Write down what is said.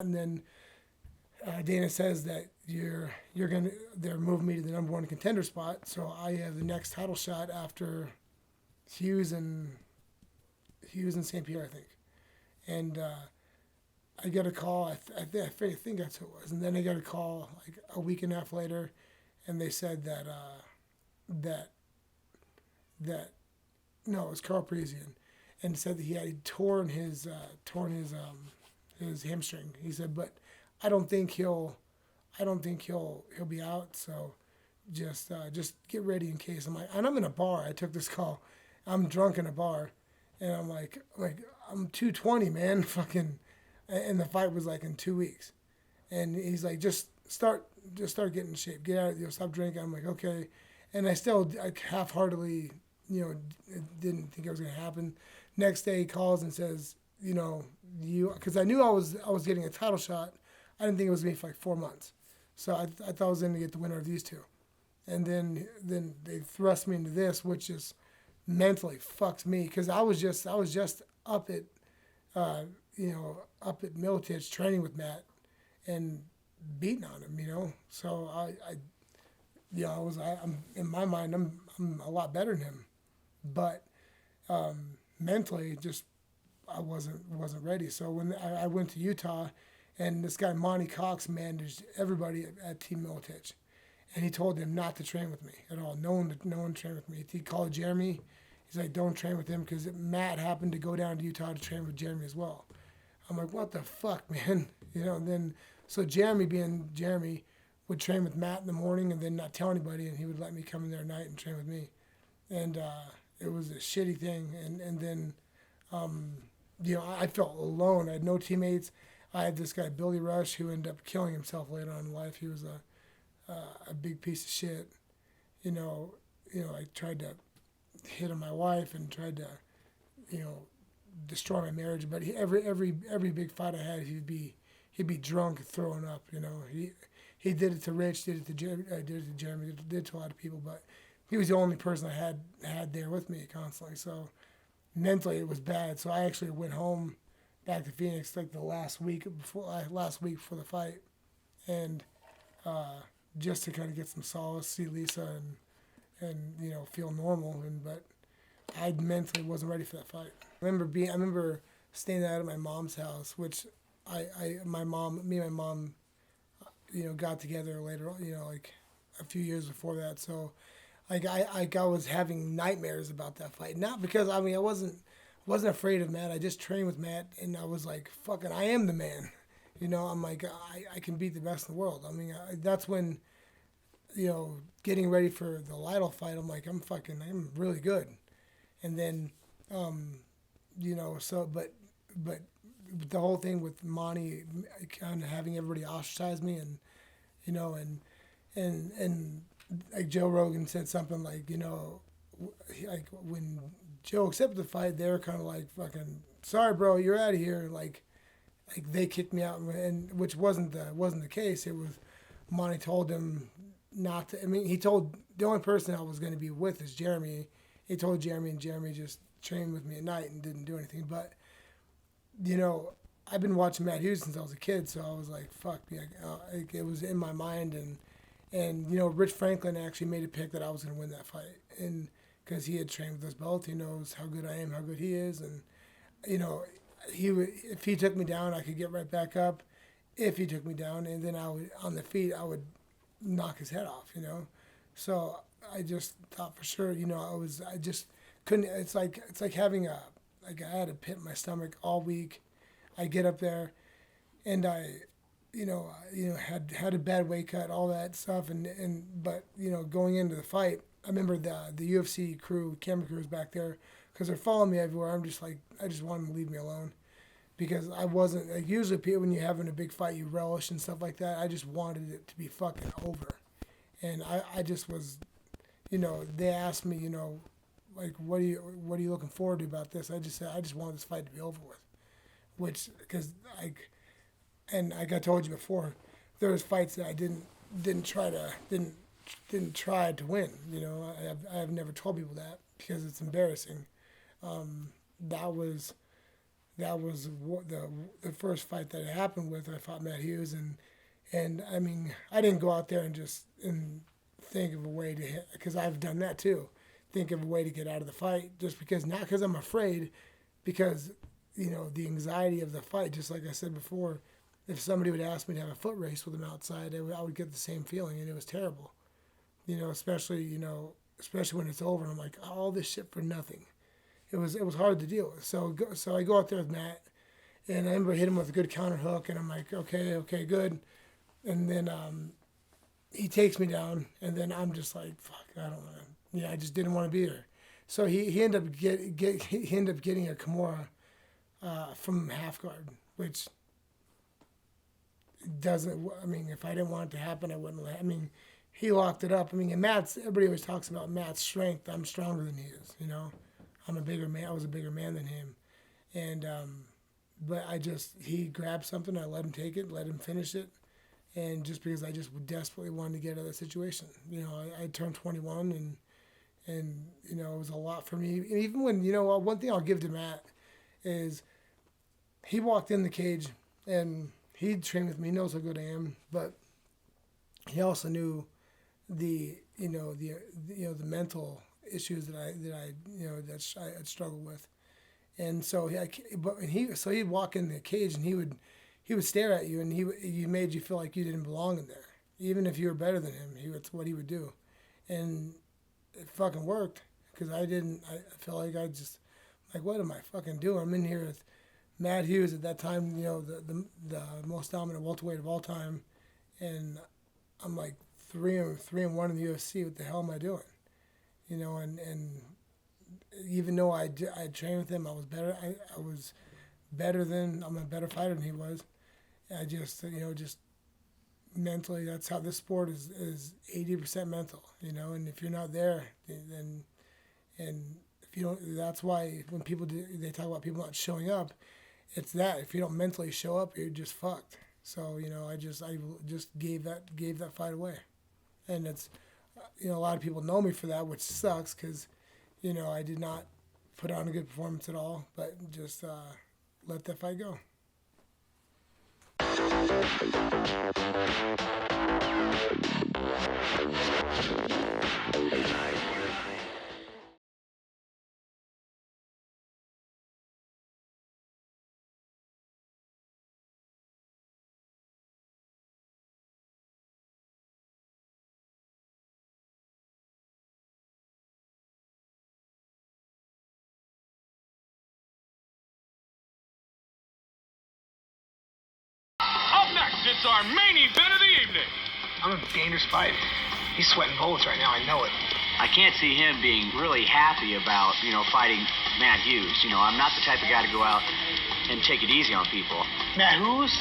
And then Dana says that they're moving me to the number one contender spot, so I have the next title shot after Hughes and St. Pierre, I think. And I got a call. I think that's who it was. And then I got a call like a week and a half later, and they said that that no, it was Carl Parisian, and said that he had torn his hamstring. He said, but I don't think he'll he'll be out. So just get ready in case. I'm like, and I'm in a bar. I took this call. I'm drunk in a bar, and I'm like I'm 220, man, fucking, and the fight was like in 2 weeks, and he's like, just start getting in shape, get out, stop drinking. I'm like, okay, and I still like half-heartedly, didn't think it was gonna happen. Next day he calls and says, because I knew I was getting a title shot. I didn't think it was gonna be for like 4 months, so I thought I was gonna get the winner of these two, and then they thrust me into this, which just mentally fucked me because I was just uh, up at Militich training with Matt and beating on him. So I'm in my mind, I'm a lot better than him, but mentally, just I wasn't ready. So when I went to Utah, and this guy Monty Cox managed everybody at Team Militich, and he told them not to train with me at all. No one trained with me. He called Jeremy. He's like, don't train with him because Matt happened to go down to Utah to train with Jeremy as well. I'm like, what the fuck, man? And then so Jeremy, being Jeremy, would train with Matt in the morning and then not tell anybody, and he would let me come in there at night and train with me. And it was a shitty thing. And then I felt alone. I had no teammates. I had this guy Billy Rush who ended up killing himself later on in life. He was a big piece of shit. You know, I tried to hit on my wife and tried to, you know, destroy my marriage. But every big fight I had, he'd be drunk, throwing up. He did it to Rich, did it to Jeremy, did it to a lot of people. But he was the only person I had there with me constantly. So mentally, it was bad. So I actually went home, back to Phoenix, like the last week before the fight, and just to kind of get some solace, see Lisa, and feel normal. But I mentally wasn't ready for that fight. I remember staying out at my mom's house, which me and my mom, got together later on, like a few years before that. So like I was having nightmares about that fight. Not because I wasn't afraid of Matt. I just trained with Matt, and I was like, fucking, I am the man. I'm like, I can beat the best in the world. That's when, getting ready for the Lytle fight, I'm like, I'm really good. And then, but the whole thing with Monty kind of having everybody ostracize me, and, and like Joe Rogan said something like, like when Joe accepted the fight, they were kind of like, fucking, sorry, bro, you're out of here. Like they kicked me out, and which wasn't the case. It was Monty told him not to. He told the only person I was going to be with is Jeremy. He told Jeremy, and Jeremy just trained with me at night and didn't do anything. But I've been watching Matt Hughes since I was a kid, so I was like, fuck, like it was in my mind, and Rich Franklin actually made a pick that I was going to win that fight, and because he had trained with us both, he knows how good I am, how good he is, and if he took me down, I could get right back up. If he took me down, and then I would on the feet, I would knock his head off. So I just thought for sure, I just couldn't. It's like having like I had a pit in my stomach all week. I get up there, and I, had a bad weight cut, all that stuff, but going into the fight, I remember the UFC crew, camera crew was back there because they're following me everywhere. I'm just like, I just want them to leave me alone because I wasn't like usually people when you're having a big fight you relish and stuff like that. I just wanted it to be fucking over, and I just was, they asked me, like what are you looking forward to about this? I just said I just wanted this fight to be over with, which because like I told you before, there was fights that I didn't try to win. I have never told people that because it's embarrassing. That was that was the first fight that it happened with. I fought Matt Hughes, and I mean, I didn't go out there and think of a way to hit, because I've done that too. Think of a way to get out of the fight, just because, not because I'm afraid, because, you know, the anxiety of the fight, just like I said before, if somebody would ask me to have a foot race with them outside, I would get the same feeling, and it was terrible. You know, especially when it's over, and I'm like, all this shit for nothing. It was hard to deal with. So I go out there with Matt, and I remember hit him with a good counter hook, and I'm like, okay, good. And then he takes me down, and then I'm just like, fuck, I don't want to. Yeah, I just didn't want to be there. So he ended up he ended up getting a Kimura from half guard, which doesn't. I mean, if I didn't want it to happen, I wouldn't let. I mean, he locked it up. I mean, and everybody always talks about Matt's strength. I'm stronger than he is. You know, I'm a bigger man. I was a bigger man than him, and but he grabbed something. I let him take it, let him finish it. And just because I just desperately wanted to get out of that situation. You know, I turned 21, and you know, it was a lot for me. And even when, you know, one thing I'll give to Matt is he walked in the cage, and he trained with me. He knows how good I am, but he also knew the mental issues that I had struggled with. And so he'd walk in the cage, and he would stare at you, and he made you feel like you didn't belong in there, even if you were better than him. It's what he would do, and it fucking worked, because I felt like what am I fucking doing? I'm in here with Matt Hughes at that time, you know, the most dominant welterweight of all time, and I'm like 3-1 in the UFC. What the hell am I doing? You know, and even though I trained with him, I was better. I was better than. I'm a better fighter than he was. I just, you know, just mentally, that's how this sport is 80% mental, you know, and if you're not there, then, and if you don't, that's why when they talk about people not showing up, it's that. If you don't mentally show up, you're just fucked. So, you know, I just gave that fight away. And it's, you know, a lot of people know me for that, which sucks, because, you know, I did not put on a good performance at all, but just let that fight go. Up next, it's our main event of the evening. I'm a dangerous fighter. He's sweating bullets right now. I know it. I can't see him being really happy about, you know, fighting Matt Hughes. You know, I'm not the type of guy to go out and take it easy on people. Matt Hughes?